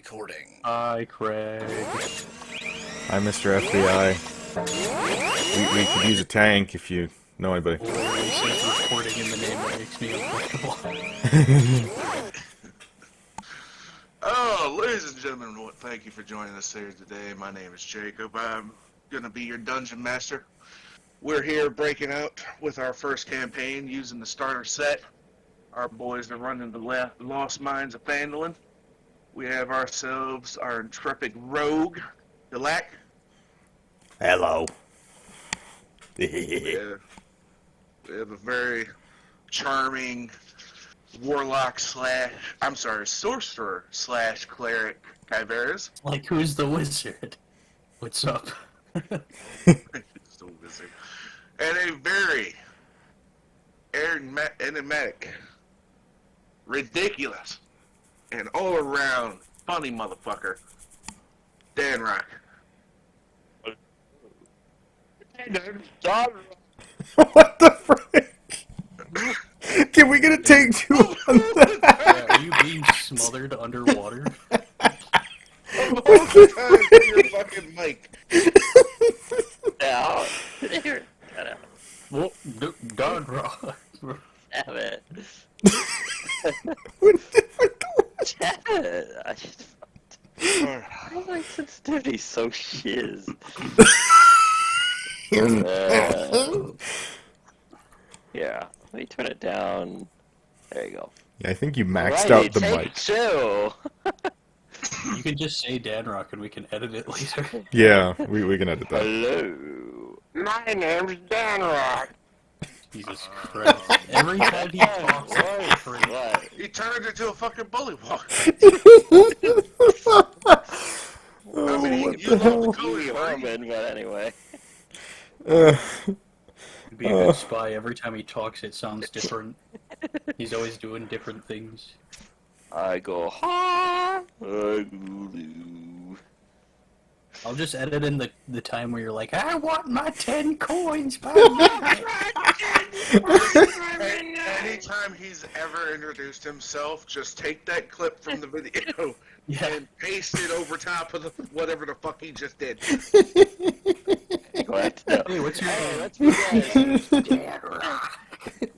recording. Hi, Craig. Hi, Mr. FBI. We could use a tank if you know anybody. Literally says recording in the name that makes me uncomfortable. Oh, ladies and gentlemen, thank you for joining us here today. My name is Jacob. I'm going to be your dungeon master. We're here breaking out with our first campaign using the starter set. Our boys are running the Lost Mines of Phandalin. We have ourselves our intrepid rogue, Delac. Hello. We have a very charming sorcerer / cleric, Kyveras. Like, who's the wizard? What's up? So busy. And a very enigmatic, ridiculous, and all-around funny motherfucker, Dan Rock. What the frick? Can we get a take two on that? Yeah, are you being smothered underwater? Your fucking mic. No. Here. Cut out. Well, God, Rock. Damn it. Damn it. I just... Why my sensitivity so shiz? Yeah. Let me turn it down. There you go. Yeah, I think you maxed out the take mic. two. You can just say Dan Rock and we can edit it later. Yeah, we can edit that. Hello. My name's Dan Rock. Jesus Christ. Every time he talks, it's different. What? He turned into a fucking bullywog. Oh, I mean, what you the love hell? the Cody, right? Roman, but anyway. He'd be a good spy. Every time he talks, it sounds different. He's always doing different things. I go, ha! I go, I'll just edit in the time where you're like, I want my 10 coins by now. Anytime he's ever introduced himself, just take that clip from the video Yeah. and paste it over top of whatever the fuck he just did. What? No. Hey, what's your name? Let's begin. Dan Rock.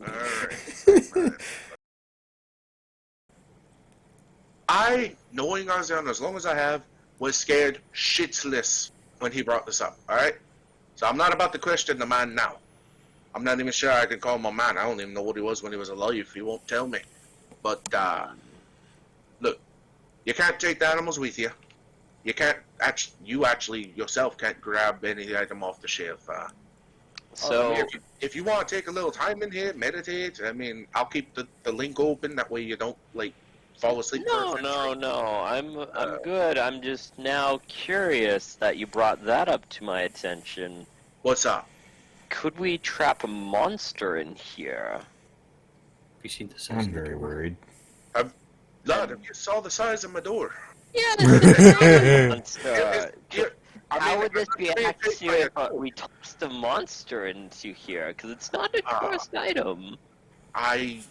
Alright. I, knowing Arzion as long as I have, was scared shitless when he brought this up, alright? So I'm not about to question the man now. I'm not even sure I can call him a man. I don't even know what he was when he was alive. He won't tell me. But, look, you can't take the animals with you. You can't, you actually yourself can't grab any item off the shelf. So, if you want to take a little time in here, meditate, I mean, I'll keep the link open. That way you don't, like, fall asleep. no, I'm good. I'm just now curious that you brought that up to my attention. What's up? Could we trap a monster in here? You seen the size I'm of the very door? worried. Lord, if you saw the size of my door. Yeah, this is monster. How would this be accurate accurate if we tossed a monster into here? Because it's not a cursed item. I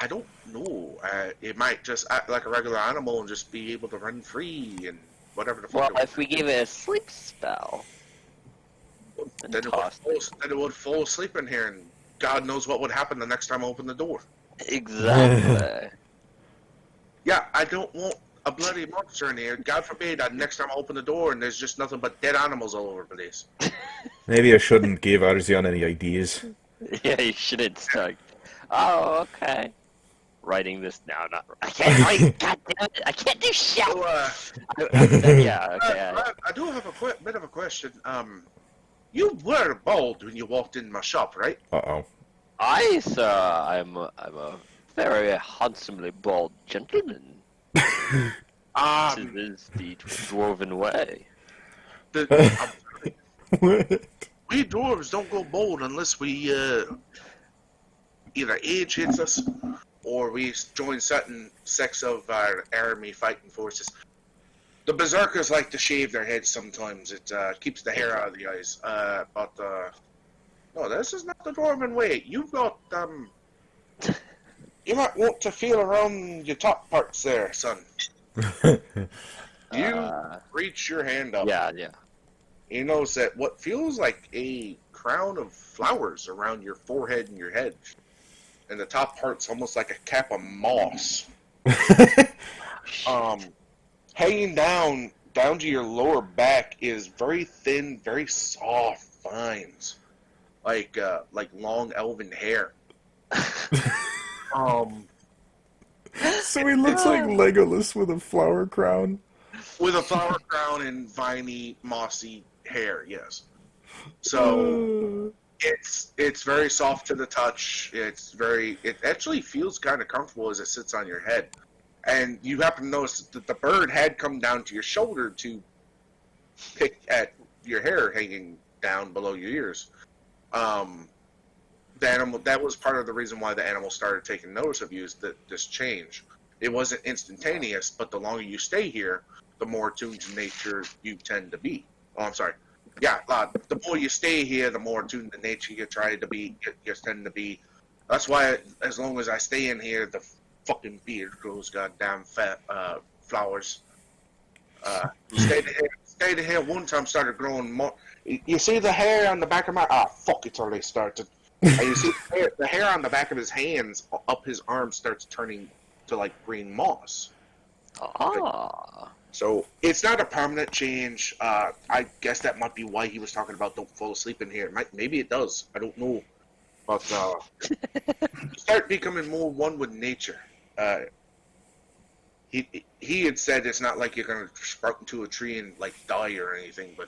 don't know. It might just act like a regular animal and just be able to run free and whatever the Well, fuck. if we give it a sleep spell, then it would fall asleep in here, and God knows what would happen the next time I open the door. exactly. Yeah, I don't want a bloody monster in here. God forbid that next time I open the door and there's just nothing but dead animals all over the place. Maybe I shouldn't give Arzion any ideas. Yeah, you shouldn't start. Oh, okay. Writing this now, not. I can't write. God damn it! I can't do shit. So, Yeah. Okay. I do have a bit of a question. You were bald when you walked in my shop, right? Uh-oh. I, sir, I'm a very handsomely bald gentleman. This is the dwarven way. We dwarves don't go bald unless we either age hits us or we join certain sects of our army fighting forces. The berserkers like to shave their heads sometimes. It keeps the hair out of the eyes. No, this is not the dwarven way. You've got you might want to feel around your top parts there, son. You reach your hand up. Yeah, yeah. You notice that what feels like a crown of flowers around your forehead and your head. And the top part's almost like a cap of moss. Hanging down to your lower back is very thin, very soft vines, like long elven hair. So he looks like Legolas with a flower crown. With a flower crown and viney, mossy hair. Yes. So it's very soft to the touch. It actually feels kind of comfortable as it sits on your head. And you happen to notice that the bird had come down to your shoulder to pick at your hair hanging down below your ears. The animal, that was part of the reason why the animal started taking notice of you, is that this change. It wasn't instantaneous, but the longer you stay here, the more attuned to nature you tend to be. Oh, I'm sorry. Yeah, the more you stay here, the more attuned to nature you try to be. You tend to be. That's why, as long as I stay in here, the fucking beard grows goddamn fat flowers. Stayed here one time, started growing more. You see the hair on the back of my fuck, it's already started. And you see the hair on the back of his hands up his arm starts turning to like green moss. So it's not a permanent change. I guess that might be why he was talking about don't fall asleep in here. Maybe it does. I don't know. But you start becoming more one with nature. He had said it's not like you're gonna sprout into a tree and like die or anything, but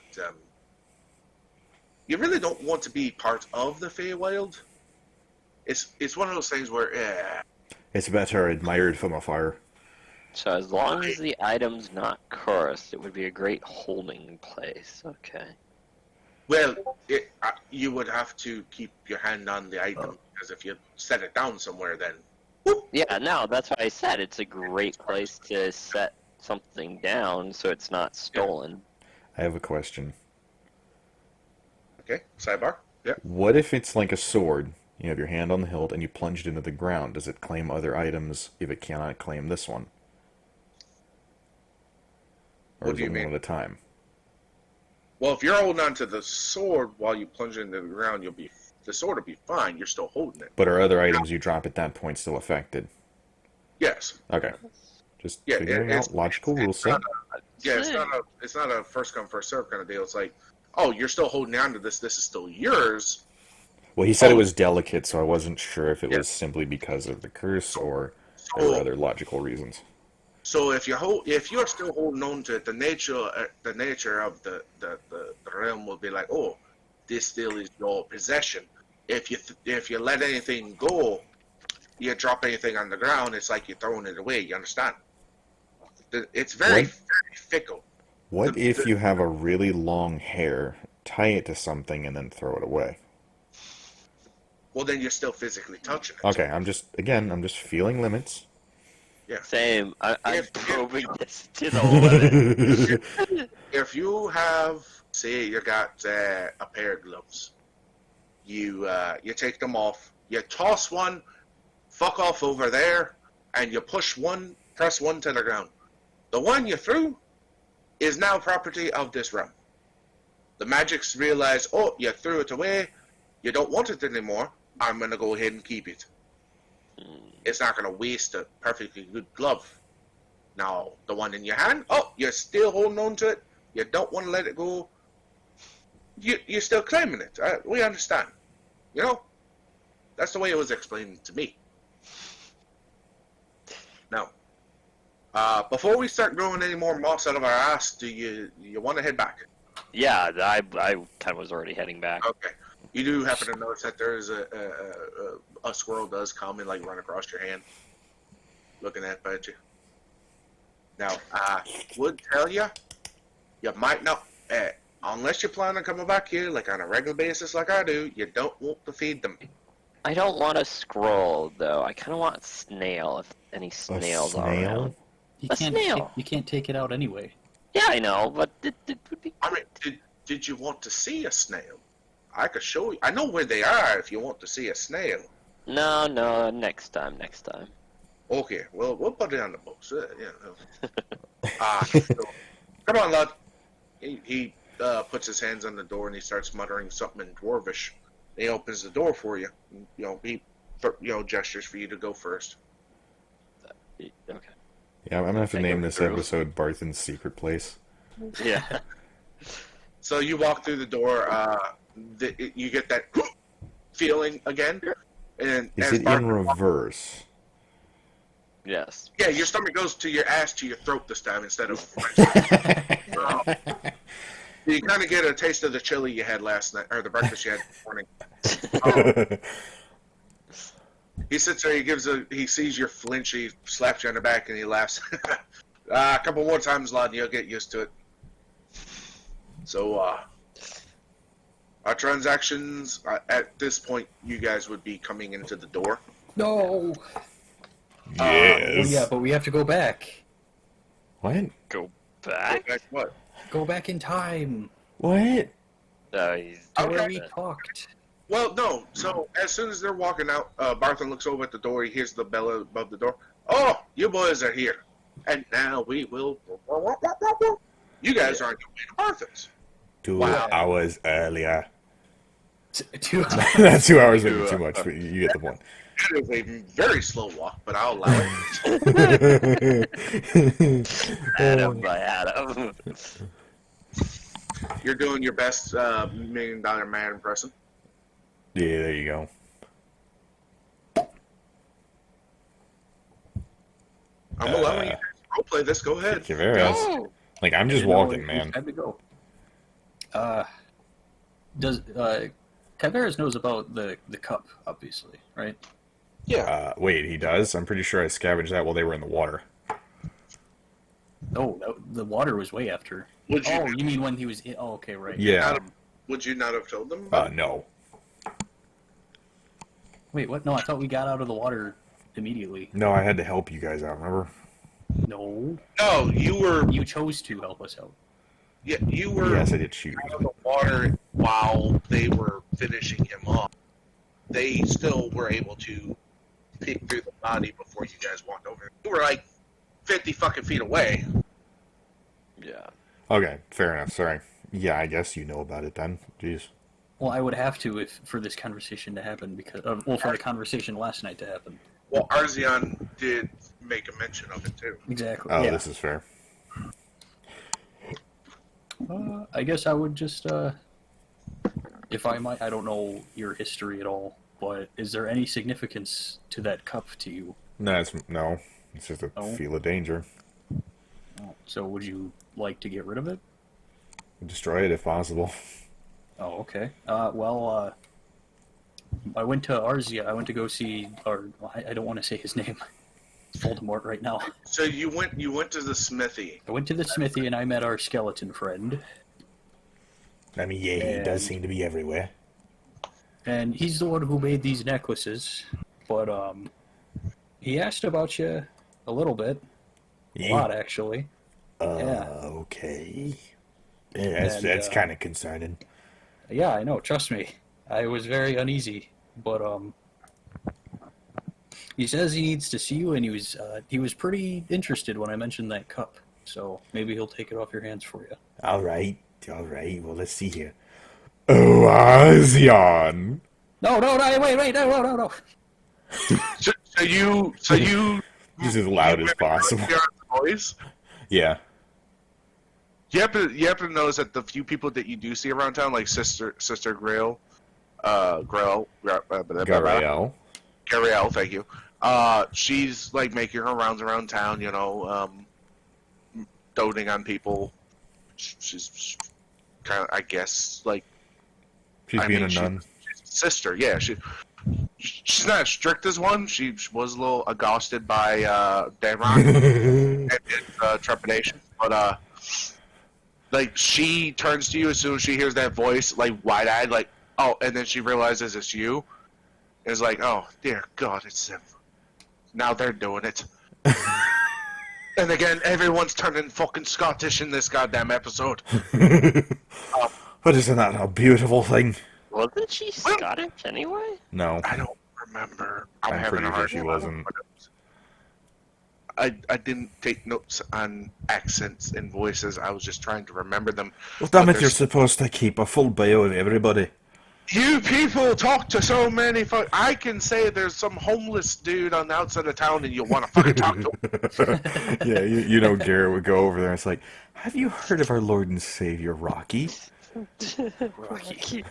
you really don't want to be part of the Feywild. It's one of those things where It's better admired from afar. So as long as the item's not cursed, it would be a great holding place. Okay. well, you would have to keep your hand on the item, because if you set it down somewhere, then Yeah, no, that's why I said it's a great place to set something down so it's not stolen. I have a question. okay, sidebar. Yeah. What if it's like a sword? You have your hand on the hilt and you plunge it into the ground. Does it claim other items if it cannot claim this one? Or What is do you it mean? one at a time? Well, if you're holding on to the sword while you plunge it into the ground, the sword will be fine. You're still holding it. But are other items you drop at that point still affected? Yes. Okay. Just Yeah. figuring out logical rule set. It's not a first come first serve kind of deal. It's like, oh, you're still holding on to this. This is still yours. Well, he said it was delicate, so I wasn't sure if it was simply because of the curse or there were other logical reasons. So if you're still holding on to it, the nature of the realm will be like, oh, this still is your possession. If you let anything go, you drop anything on the ground, it's like you're throwing it away. You understand? It's very fickle. What if you have a really long hair, tie it to something, and then throw it away? Well, then you're still physically touching it. Okay, I'm just feeling limits. Yeah. Same. I'm probing this to the limit. If you have, say, you got a pair of gloves, you take them off, you toss one, fuck off over there, and you press one to the ground. The one you threw is now property of this realm. The magics realize, oh, you threw it away, you don't want it anymore, I'm going to go ahead and keep it. It's not going to waste a perfectly good glove. Now, the one in your hand, oh, you're still holding on to it, you don't want to let it go, you're still claiming it. We understand. You know? That's the way it was explained to me. Now, before we start growing any more moss out of our ass, do you want to head back? Yeah, I kind of was already heading back. Okay. You do happen to notice that there is a squirrel does come and like run across your hand, looking at you. Now, I would tell you, you might not, unless you plan on coming back here like on a regular basis like I do, you don't want to feed them. I don't want a scroll though. I kind of want a snail. If any snails are around. You can't take it out anyway. Yeah, I know, but it would be. I mean, did you want to see a snail? I could show you. I know where they are if you want to see a snail. No, next time. Okay, well, we'll put it on the books. So, come on, lad. He puts his hands on the door and he starts muttering something in Dwarvish. He opens the door for you. He gestures for you to go first. Okay. Yeah, I'm gonna have to I name go this through. episode Barthen's Secret Place. Yeah. So you walk through the door. You get that feeling again, and Is as it in Barthen reverse? Yes. yeah, your stomach goes to your ass to your throat this time instead of. You kind of get a taste of the chili you had last night, or the breakfast you had this morning. He sits there, he sees your flinch, he slaps you on the back, and he laughs. A couple more times, lad, you'll get used to it. So, our transactions, at this point, you guys would be coming into the door. No. Yes. Well, yeah, but we have to go back. What? Go back? What? Go back in time What? He's to where Okay. we talked. Well, no. So, as soon as they're walking out, Barthen looks over at the door, he hears the bell above the door. Oh, you boys are here. And now we will... You guys are on your way to Barthen's. 2 Wow. hours earlier. 2 That's 2 hours maybe too much, but you get the point. It is a very slow walk, but I'll allow it. Adam by Adam. You're doing your best $1 million man impression. Yeah, there you go. I'm allowing you to roleplay this. Go ahead. Caveras. Like, I'm just You know, walking, it's man. time to go. Does Tavares knows about the cup, obviously, right? Yeah. Wait, he does? I'm pretty sure I scavenged that while they were in the water. No, the water was way after. Would you? Oh, you mean when he was? Oh, okay, right. Yeah. Would you not have told them? No. Wait, what? No, I thought we got out of the water immediately. No, I had to help you guys out, remember? No, No, you were. you chose to help us out. Yeah, you were Yes, I did choose. out of the water while they were finishing him off. They still were able to peek through the body before you guys walked over. You were like 50 fucking feet away. Yeah. Okay, fair enough, sorry. Yeah, I guess you know about it then. Jeez. Well, I would have to if for this conversation to happen because for the conversation last night to happen. Well, Arzion did make a mention of it too. Exactly. Oh, yeah. this is fair. I guess I would just, if I might, I don't know your history at all, but is there any significance to that cup to you? No, it's just a Oh. feel of danger. So would you like to get rid of it? Destroy it if possible. Oh, okay. I went to Arzia. I went to go see, I don't want to say his name. It's Voldemort right now. So you went to the smithy. I went to the smithy and I met our skeleton friend. I mean, yeah, he does And- seem to be everywhere. And he's the one who made these necklaces. But, he asked about you a little bit. A lot, actually. yeah. Okay. Yeah, that's And, kind of concerning. Yeah, I know. Trust me. I was very uneasy. But, he says he needs to see you, and he was pretty interested when I mentioned that cup. So maybe he'll take it off your hands for you. All right. Well, let's see here. Oh, Azion. No, wait, no. So you Just as loud as possible. Voice. Yeah. You have to notice that the few people that you do see around town, like Sister Grail, Gariel, thank you. She's like making her rounds around town, doting on people. She's kind of, I guess, like She's being a nun. she's a sister. Yeah, she's not as strict as one. She was a little accosted by Damron and trepidation, but like she turns to you as soon as she hears that voice, like wide-eyed, like oh, and then she realizes it's you. It's like, oh dear God, it's them. Now they're doing it. And again, everyone's turning fucking Scottish in this goddamn episode. But isn't that a beautiful thing? Wasn't she Scottish anyway? No. I don't remember. I'm I'm having pretty a hard sure she time. wasn't. I didn't take notes on accents and voices. I was just trying to remember them. Well, damn But it, you're supposed to keep a full bio of everybody. you people talk to so many folks. I can say there's some homeless dude on the outside of town and you want to fucking talk to him. Yeah, you know Garrett would go over there and it's like, have you heard of our Lord and Savior, Rocky? Rocky.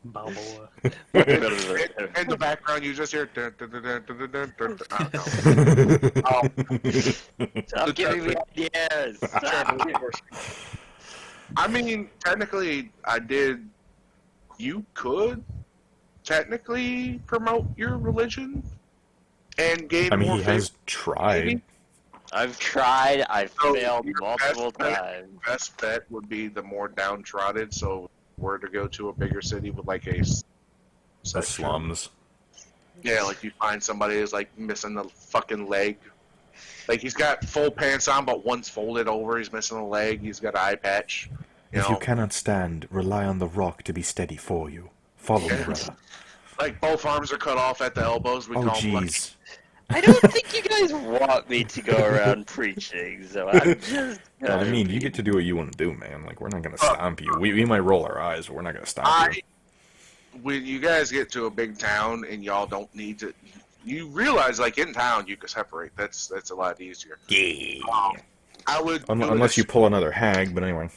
Balboa. In the background, you just hear. Dun, dun, dun, dun, dun, dun, dun, dun. Stop giving me ideas. Stop. I mean, technically, I did. You could technically promote your religion and gain I mean, more he has favor. tried. I've tried. I've So, failed your multiple best times. Best bet would be the more downtrodden. So, were to go to a bigger city with like a The section. slums. Yeah, like you find somebody who's like missing the fucking leg. Like he's got full pants on, but one's folded over. He's missing a leg. He's got an eye patch. If you cannot stand, rely on the rock to be steady for you. Follow me, brother. Like both arms are cut off at the elbows. We Oh, call them lucky. jeez. I don't think you guys want me to go around preaching, so I'm just. I mean, you get to do what you want to do, man. Like, we're not gonna stomp you. We might roll our eyes, but we're not gonna stomp you. When you guys get to a big town and y'all don't need to, you realize like in town you can separate. That's a lot easier. Yeah. I would Unless you pull another hag, but anyway.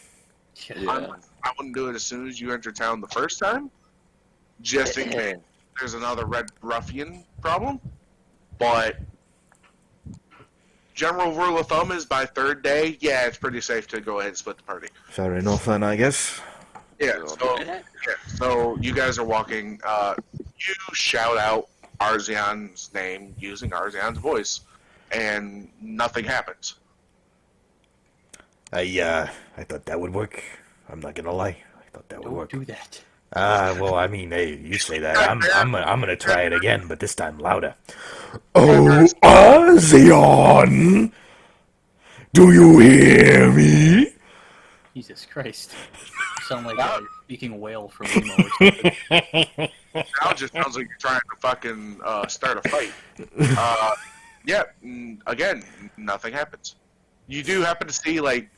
Yeah. I wouldn't do it as soon as you enter town the first time, just in case there's another red ruffian problem. But general rule of thumb is by third day, yeah, it's pretty safe to go ahead and split the party. Fair enough, then, I guess. Yeah, so you guys are walking. You shout out Arzian's name using Arzian's voice, and nothing happens. I thought that would work. I'm not gonna lie. I thought that would Don't work. do that. Well, I mean, hey, you say that. I'm gonna try it again, but this time louder. Oh, Arzion! Do you hear me? Jesus Christ. You sound like you're speaking whale from Nemo or something. Now it just sounds like you're trying to fucking start a fight. Yeah, again, nothing happens. You do happen to see, like,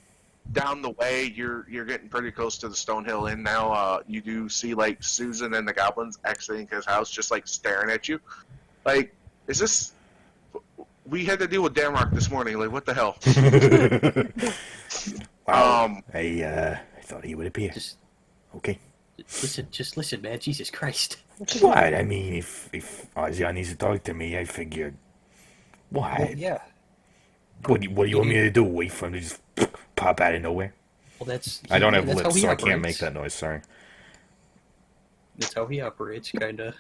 down the way, you're getting pretty close to the Stonehill Inn now. You do see, like, Susan and the goblins exiting his house, just, like, staring at you. Like, is this... We had to deal with Damrock this morning. Like, what the hell? Wow. I thought he would appear. Okay. Just listen, man. Jesus Christ. What? I mean, if Arzion needs to talk to me, I figured... What? Well, yeah. What do you want me to do? Wait for him to just pop out of nowhere? Well, that's... I don't have that's how lips, he so I can't operates. make that noise, sorry. That's how he operates, kinda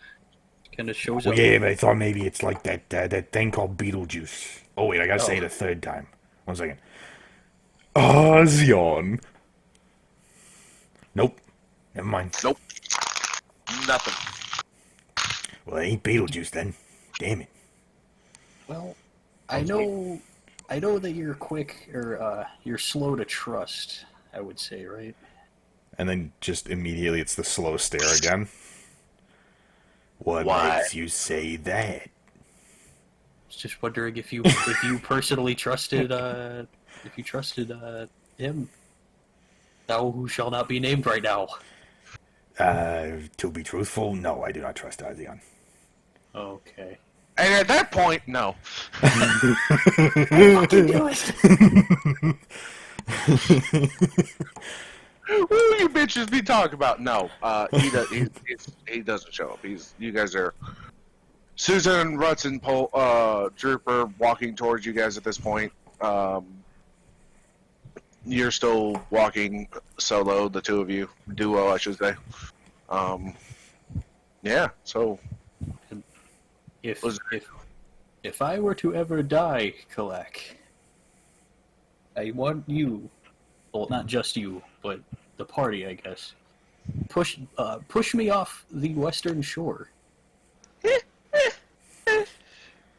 shows Well, up. yeah, but I thought maybe it's like that thing called Beetlejuice. Oh, wait, I gotta say it a third time. 1 second. Arzion. Nope. Never mind. Nope. Nothing. Well, it ain't Beetlejuice then. Damn it. Well, I know that you're quick, or you're slow to trust, I would say, right? And then just immediately it's the slow stare again. What Why? makes you say that? Just wondering if you personally trusted him. Thou who shall not be named right now. To be truthful, no, I do not trust Arzion. Okay. And at that point, no. Fucking do it. Who you bitches be talking about? No, he doesn't show up. You guys are Susan, Rutz, and Drooper walking towards you guys at this point. You're still walking solo, the two of you, duo, I should say. Yeah. So If I were to ever die, Kalak, I want you, well, not just you, but the party, I guess, push me off the western shore.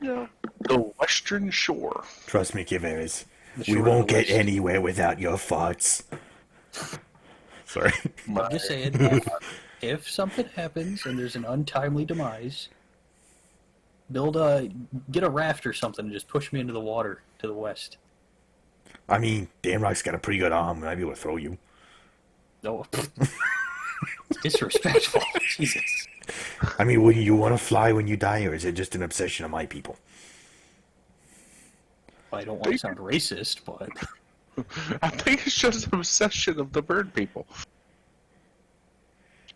No. the Western Shore. Trust me, Kiveris. The We shore won't of the get west. anywhere without your farts. Sorry. I'm just saying, if something happens and there's an untimely demise, Get a raft or something and just push me into the water to the west. I mean, Damrock's got a pretty good arm. I'd be able to throw you. No. Disrespectful. Jesus. I mean, would you want to fly when you die, or is it just an obsession of my people? I don't want to sound racist, but... I think it's just an obsession of the bird people.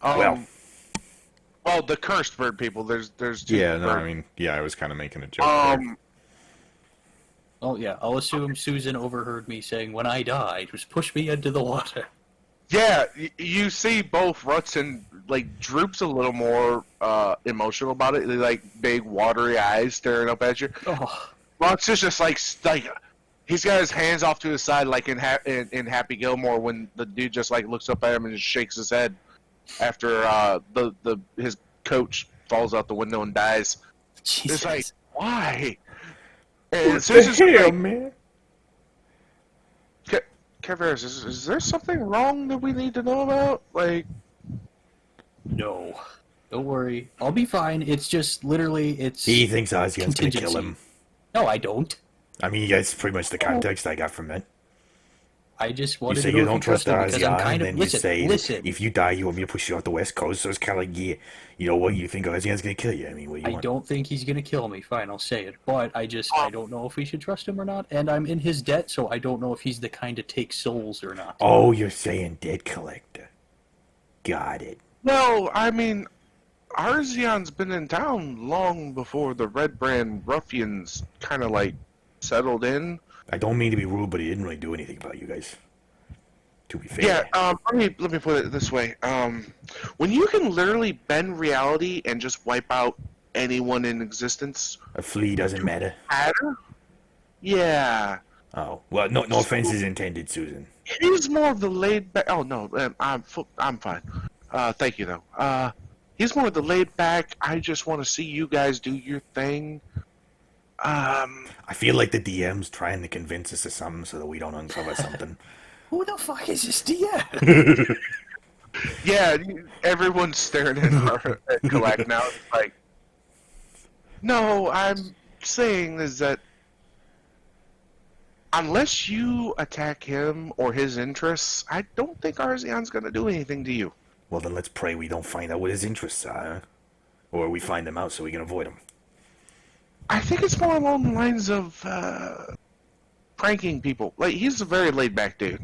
Well, the cursed bird people. There's two. yeah, no, bird. I mean, yeah, I was kind of making a joke there. Oh, yeah, I'll assume Susan overheard me saying, when I die, just push me into the water. Yeah, you see both Rutson, like, droops a little more emotional about it. They, like, big, watery eyes staring up at you. Oh, Rutz is just, like, he's got his hands off to his side, like in Happy Gilmore, when the dude just, like, looks up at him and just shakes his head after his coach falls out the window and dies. Jesus. It's like, why? And What the Susan's hell, like, man? Caveras, is there something wrong that we need to know about? Like, No. Don't worry. I'll be fine. It's just, literally, it's... He thinks Ozion's gonna kill contingency. him. No, I don't. I mean, that's pretty much the context I got from it. I just You wanted say to know you if don't trust trust him because I'm Ozion, kind and of... then you say, listen. if you die, you want me to push you out the west coast, so it's kind of like, yeah, you know what, you think Ozion's gonna kill you. I mean, what do you I want? don't think he's going to kill me. Fine, I'll say it. But I don't know if we should trust him or not. And I'm in his debt, so I don't know if he's the kind to take souls or not. Oh, you're saying debt collector. Got it. no, I mean, Arzion's been in town long before the Red Brand ruffians kind of, like, settled in. I don't mean to be rude, but he didn't really do anything about you guys. To be fair. Yeah, let me put it this way. When you can literally bend reality and just wipe out anyone in existence, A flea doesn't matter. matter? Yeah. Oh, well, no offense is intended, Susan. It is more of the laid back. Oh no, I'm fine. Thank you though. He's more of the laid back. I just want to see you guys do your thing. I feel like the DM's trying to convince us of something so that we don't uncover something. Who the fuck is this DM? Yeah, everyone's staring at Kalak now. It's like, no, I'm saying is that unless you attack him or his interests, I don't think Arzion's going to do anything to you. Well, then let's pray we don't find out what his interests are. Or we find them out so we can avoid them. I think it's more along the lines of pranking people. Like, he's a very laid-back dude.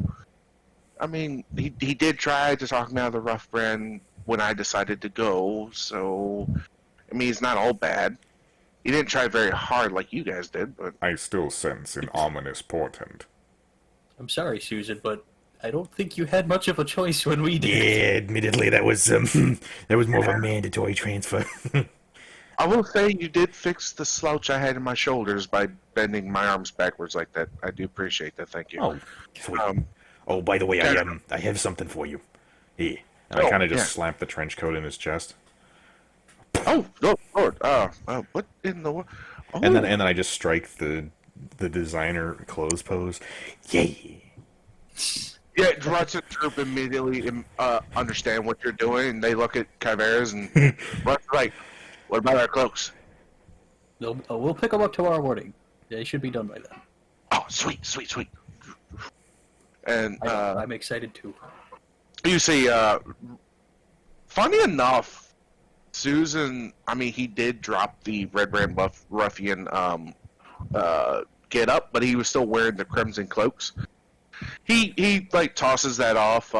I mean, he did try to talk me out of the rough brand when I decided to go, so... I mean, he's not all bad. He didn't try very hard like you guys did, but... I still sense an ominous portent. I'm sorry, Susan, but I don't think you had much of a choice when we did. Yeah, admittedly, that was more of a mandatory transfer. I will say you did fix the slouch I had in my shoulders by bending my arms backwards like that. I do appreciate that, thank you. Oh, sweet. Oh, by the way, I have something for you. Here. And I kind of just slapped the trench coat in his chest. Oh, Lord. What in the world? Oh. And then I just strike the designer clothes pose. Yay! Yeah, Ruts and Troop immediately understand what you're doing, and they look at Chimeras, and Ruts like, what about our cloaks? We'll pick them up tomorrow morning. They should be done by then. Oh, sweet. And I'm excited too. you see, funny enough, Susan, I mean, he did drop the Red Brand Ruffian get up, but he was still wearing the crimson cloaks. He like tosses that off.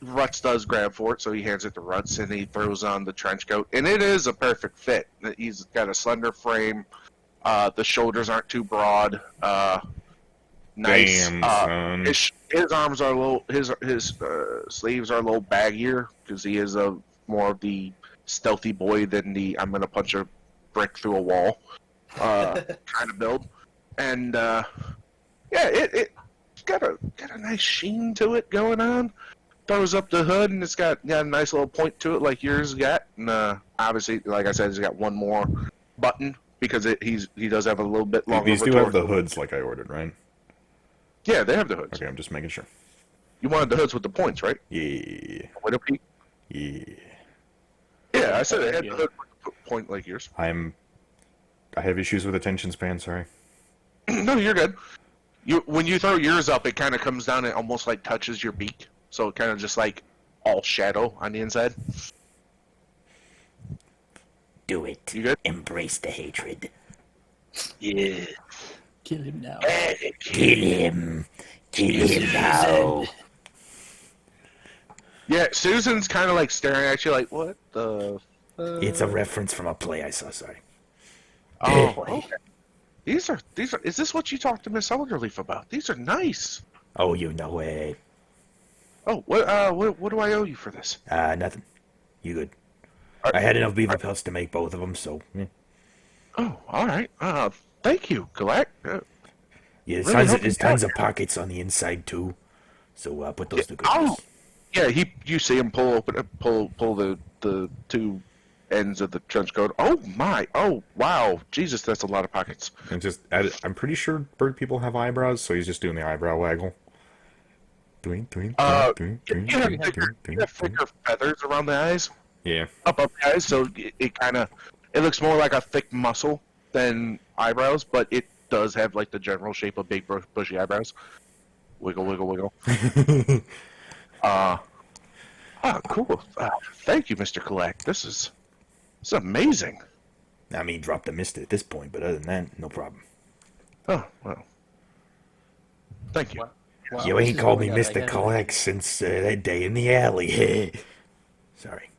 Ruts does grab for it, so he hands it to Ruts, and he throws on the trench coat, and it is a perfect fit. He's got a slender frame. The shoulders aren't too broad. Nice. Damn, son. His arms are a little. His sleeves are a little baggier because he is more of the stealthy boy than the I'm gonna punch a brick through a wall kind of build. And yeah, it's got a nice sheen to it going on. Throws up the hood, and it's got a nice little point to it like yours got. And obviously, like I said, it's got one more button because he does have a little bit longer. These do have the hoods like I ordered, right? Yeah, they have the hoods. Okay, I'm just making sure. You wanted the hoods with the points, right? Yeah. Widow Peak? Yeah. Yeah, I said it had the hood with the point like yours. I have issues with attention span. Sorry. No, you're good. When you throw yours up, it kind of comes down and almost like touches your beak, so it kind of just like all shadow on the inside. Do it. You good? Embrace the hatred. Yeah. Kill him now. Kill him. Kill him now. Yeah, Susan's kind of like staring at you, like, what the? It's a reference from a play I saw. Sorry. Oh, okay. These are. Is this what you talked to Miss Elderleaf about? These are nice. Oh, you know it. Oh, what do I owe you for this? Nothing. You good? I had enough beaver pelts to make both of them, so. Yeah, Oh, all right. Thank you, Galak. yeah Really there's tons of pockets on the inside too. So put those to good use. Yeah, you see him pull the two ends of the trench coat. Oh my! Oh wow! Jesus, that's a lot of pockets. And I'm pretty sure bird people have eyebrows, so he's just doing the eyebrow waggle. You have thicker feathers around the eyes, Yeah. up the eyes, so it looks more like a thick muscle than eyebrows, but it does have like the general shape of big bushy eyebrows. Wiggle, wiggle, wiggle. Cool. Thank you, Mr. Kalak. This is amazing. I mean, drop the mist at this point, but other than that, no problem. Oh well. Thank you. Wow, You this ain't is called me going on. I Mr. gotta- Collect since that day in the alley. Sorry.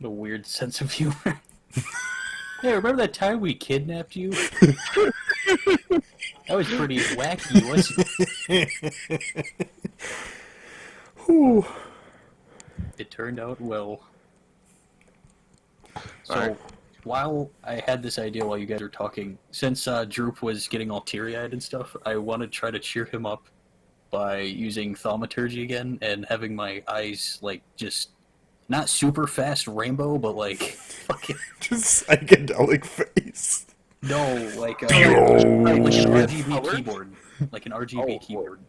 A weird sense of humor. Hey, remember that time we kidnapped you? That was pretty wacky, wasn't it? Whew. It turned out well. So, Alright. while I had this idea while you guys were talking, since Droop was getting all teary-eyed and stuff, I want to try to cheer him up by using thaumaturgy again and having my eyes, like, just not super fast rainbow, but, like, fucking... Just psychedelic face. No, like an Yo. RGB keyboard. Like an RGB keyboard.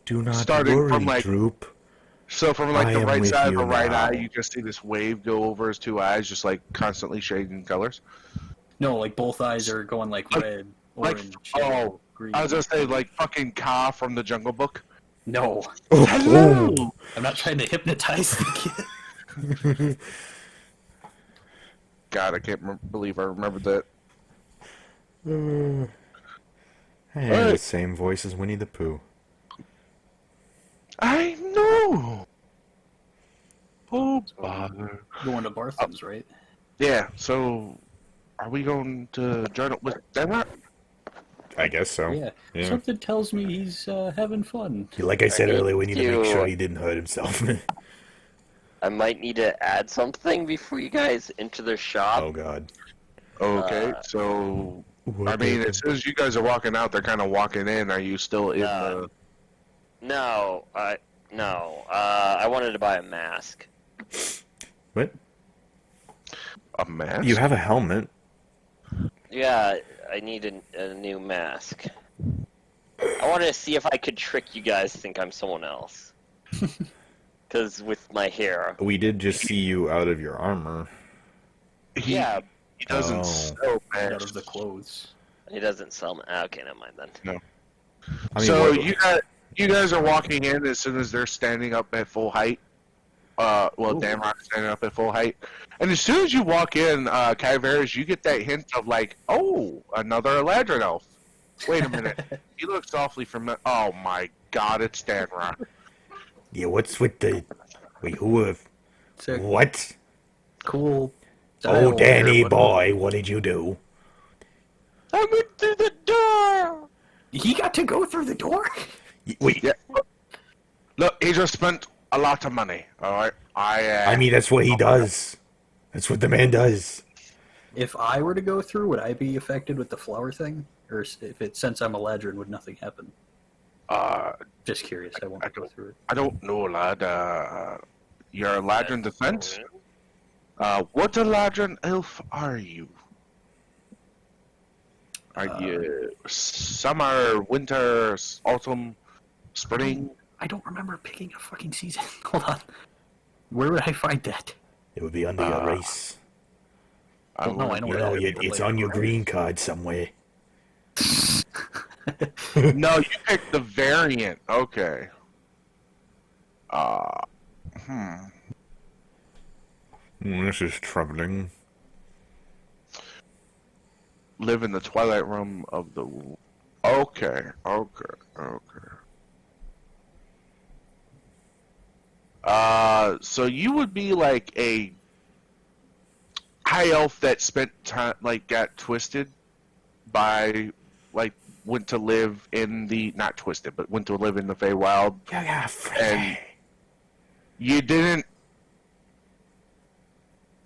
Do not Starting worry, from, like, Droop. So from I like the am right with side of you the right now. eye, you just see this wave go over his two eyes, just like constantly shading colors. No, like both eyes are going like red, Like, orange, oh, green. I was gonna say like fucking Ka from the Jungle Book. No, Oh. I'm not trying to hypnotize the kid. God, I can't believe I remembered that. I have the same voice as Winnie the Pooh. I know. Oh bother. Going to Barthen's, right? Yeah. So, are we going to join up with Denmark? I guess so. Yeah. Yeah. Something tells me he's having fun. Like I said earlier, we need to make you- sure he didn't hurt himself. I might need to add something before you guys enter the shop. Oh God. Okay. So, I mean, as soon as you guys are walking out, they're kind of walking in. Are you still in the? No, I wanted to buy a mask. What? A mask? You have a helmet. Yeah, I need a new mask. I wanted to see if I could trick you guys to think I'm someone else. Because with my hair. We did just see you out of your armor. Yeah, He doesn't Oh. sell Out masks. of the clothes. he doesn't sell. Okay, never mind then. I mean, So what- you guys are walking in as soon as they're standing up at full height. Ooh. Damrock's standing up at full height, and as soon as you walk in, Kyveris, you get that hint of like, oh, another Eladrin elf. Wait a minute, he looks awfully familiar. Oh my God, it's Damrock. Yeah, what's with the... Wait, who... It's a What? cool. Oh, dialogue Danny there, but- boy, what did you do? I went through the door! He got to go through the door? Wait, Yeah. Look, he just spent a lot of money. All right, I mean, that's what he does. That's what the man does. If I were to go through, would I be affected with the flower thing? Or if it, since I'm a Ladrin, would nothing happen? Just curious. I won't go through it. I don't know, lad. You're a Ladrin defense. What Eladrin elf are you? Are you summer, winter, autumn, spring? I don't remember picking a fucking season. Hold on. Where would I find that? It would be under your race. Well, no, I know You what know, it it's on your green card somewhere. No, you picked the variant. Okay. This is troubling. Live in the twilight realm of the. Okay. So you would be like a high elf that spent time, like, got twisted by, like, went to live in the, not twisted, but went to live in the Feywild. Yeah, And you didn't.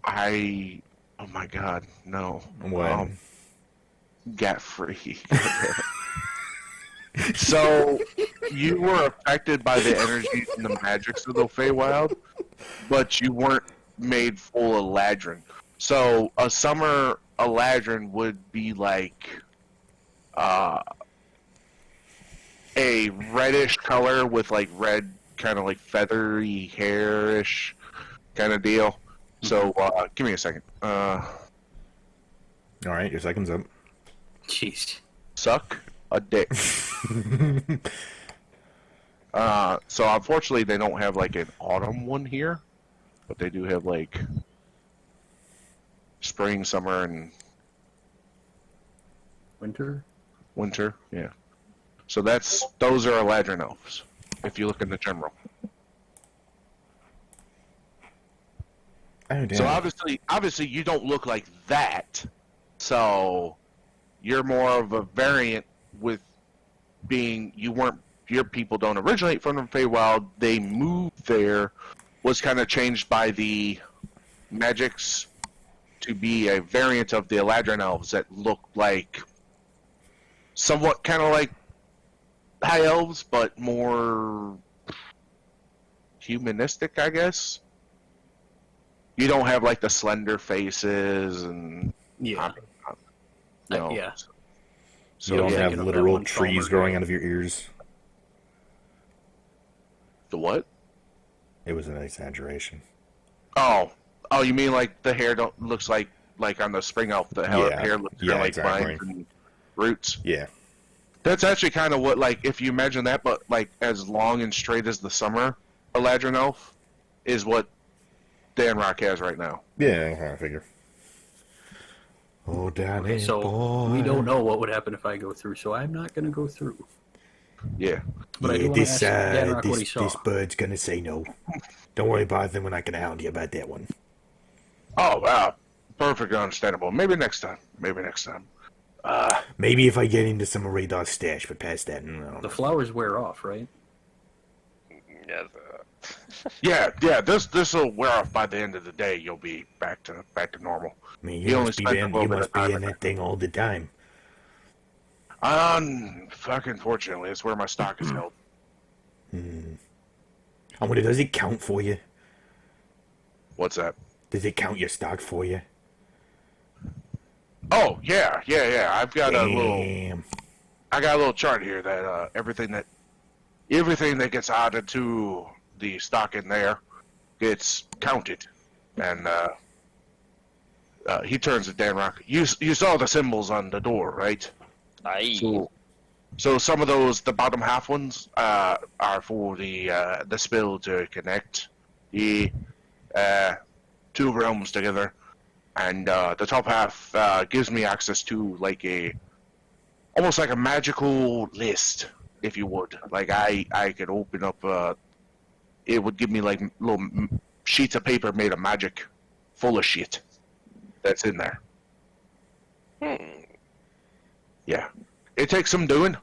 Oh my god, no. When? Got free. So you were affected by the energies and the magics of the Feywild, but you weren't made full Eladrin. So a summer Eladrin would be like a reddish color with like red kind of like feathery hairish kind of deal. So give me a second. Alright, your second's up. Jeez. Suck a dick. So unfortunately they don't have like an autumn one here, but they do have like spring, summer, and Winter? winter. Yeah. So those are Eladrin elves, if you look in the general. Oh, damn. So obviously you don't look like that. So you're more of a variant with being your people don't originate from the Feywild. They moved there, was kind of changed by the magics to be a variant of the Eladrin elves that look like somewhat kind of like high elves, but more humanistic, I guess. You don't have like the slender faces and Yeah. no. Yeah. So You don't yeah, have thinking of that literal one trees Falmer growing guy. out of your ears. the what? It was an exaggeration. Oh, you mean like the hair don't looks like on the spring elf, the Yeah. hair looks Yeah, kind of like exactly. vines and roots. Yeah. That's actually kind of what, like, if you imagine that, but like as long and straight as the summer Eladrin elf is what Dan Rock has right now. Yeah, I figure. Oh, Danny Okay, so boy. we don't know what would happen if I go through, so I'm not going to go through. Yeah. But I do Yeah, want to ask Dan Rock what he this saw. bird's gonna say no. Don't worry, Barthen, we're not gonna hound you about that one. Oh, wow. Perfectly understandable. Maybe next time. Maybe if I get into some of Radar's stash, but past that, no. The flowers wear off, right? Never. Yeah. This will wear off by the end of the day. You'll be back to normal. I mean, He you only must be spent a in, little you bit must of be time in in that thing all the time. Fucking fortunately, it's where my stock is held. I wonder, does it count for you? What's that? Does it count your stock for you? Oh yeah. I've got a little. Damn. I got a little chart here that everything that gets added to the stock in there gets counted, and he turns to Dan Rock. You saw the symbols on the door, right? Aye. So some of those, the bottom half ones, are for the spell to connect the two realms together, and the top half gives me access to like almost like a magical list, if you would. Like I could open up. It would give me like little sheets of paper made of magic, full of shit that's in there. Yeah. It takes some doing.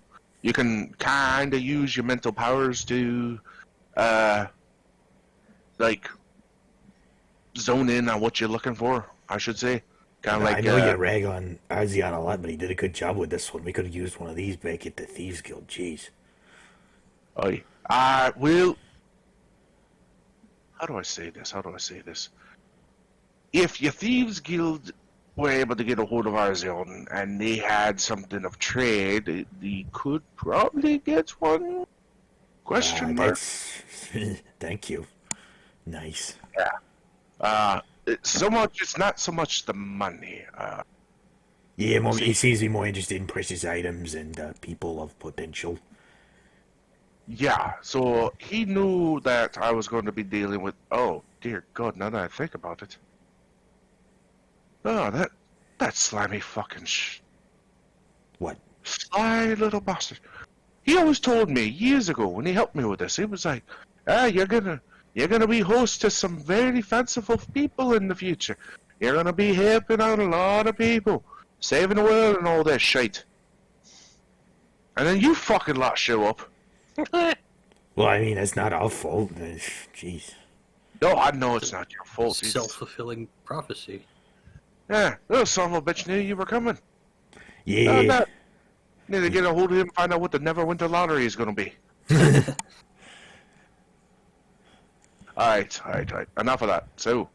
You can kind of use your mental powers to, like, zone in on what you're looking for, I should say. Kind of like, I know you rag on Arzion a lot, but he did a good job with this one. We could have used one of these back at the Thieves Guild. Jeez. Well, how do I say this? If your Thieves Guild were able to get a hold of Arzion and they had something of trade, they could probably get one? Question mark. Thank you. Nice. It's not so much the money. Yeah, See- he seems to be more interested in precious items and people of potential. Yeah, so he knew that I was going to be dealing with. Oh dear God! Now that I think about it, oh that slimy fucking What? sly little bastard. He always told me years ago when he helped me with this. He was like, you're gonna be host to some very fanciful people in the future. You're gonna be helping out a lot of people, saving the world and all that shit. And then you fucking lot show up. Well, I mean, it's not our fault. Jeez. No, I know it's not your fault. It's- Self-fulfilling prophecy. Yeah, little son of a bitch knew you were coming. Yeah. No. Need to get a hold of him and find out what the Neverwinter lottery is going to be. Alright. Enough of that. So,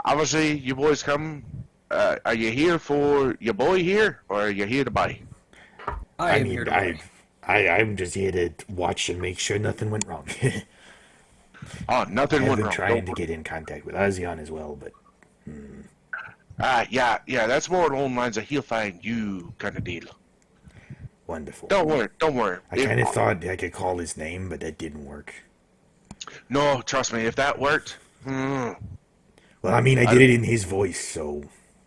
obviously, you boys come. Are you here for your boy here, or are you here to buy? I am mean, here to I'm just here to watch and make sure nothing went wrong. Oh, nothing I've went been wrong. trying to get in contact with Azion as well, but Yeah, that's more along the lines of he'll find you kind of deal. wonderful. Don't worry. I kind of thought I could call his name, but that didn't work. No, trust me, if that worked, Well, I mean, I did it in his voice, so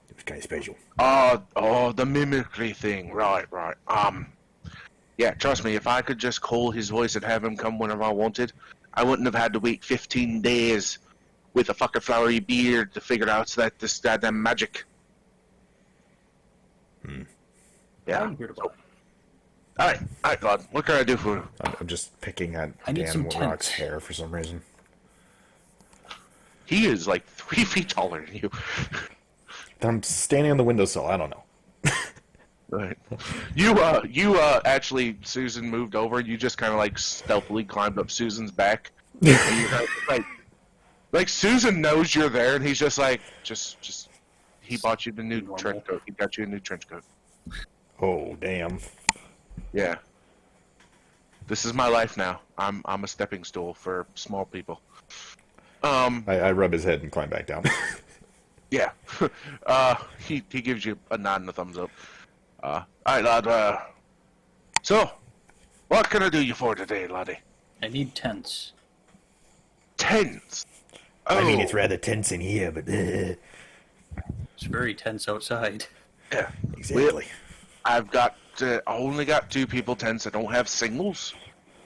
it was kind of special. the mimicry thing, right. Yeah, trust me, if I could just call his voice and have him come whenever I wanted, I wouldn't have had to wait 15 days with a fucking flowery beard to figure out that this goddamn magic. Yeah. I'm here to buy. Alright, God, what can I do for you? I'm just picking at I need some Dan Rock's tents. hair for some reason. He is like 3 feet taller than you. I'm standing on the windowsill. I don't know. Right. You actually, Susan moved over, and you just kind of like stealthily climbed up Susan's back. And you kind of, like Susan knows you're there, and he's just like, just, he bought you the new Normal. trench coat. He got you a new trench coat. Oh, damn. Yeah. This is my life now. I'm a stepping stool for small people. I rub his head and climb back down. Yeah. He gives you a nod and a thumbs up. Alright, lad. So, what can I do you for today, laddie? I need tents. Tens. I mean, it's rather tense in here, but It's very tense outside. Yeah. exactly. I've got. I only got 2 people tents. I don't have singles.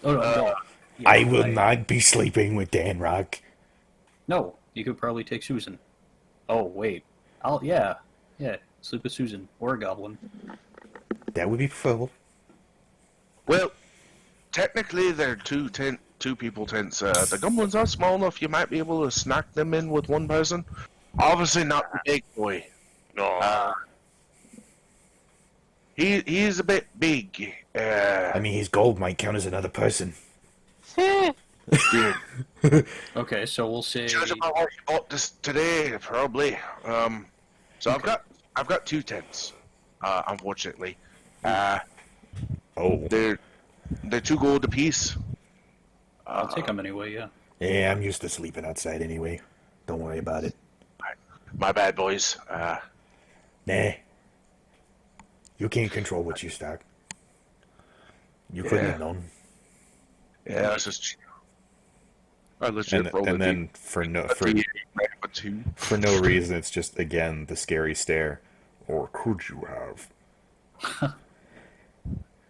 Oh no! Yeah, I will not be sleeping with Dan Rock. No, you could probably take Susan. Oh wait, yeah, sleep with Susan or a goblin. That would be preferable. Well, technically they're two people tents. The goblins are small enough. You might be able to snack them in with one person. Obviously not the big boy. No. He's a bit big. I mean, his gold might count as another person. Dude, Okay, so we'll say judging by what you bought this today, probably. So I've got 2 tents. Unfortunately, Oh. they're 2 gold apiece. I'll take them anyway. Yeah. Yeah, I'm used to sleeping outside anyway. Don't worry about it. My bad, boys. Nah. You can't control what you stock. You couldn't have known. Yeah, that's just. I legit rolled And then for no reason, it's just again the scary stare. Or could you have?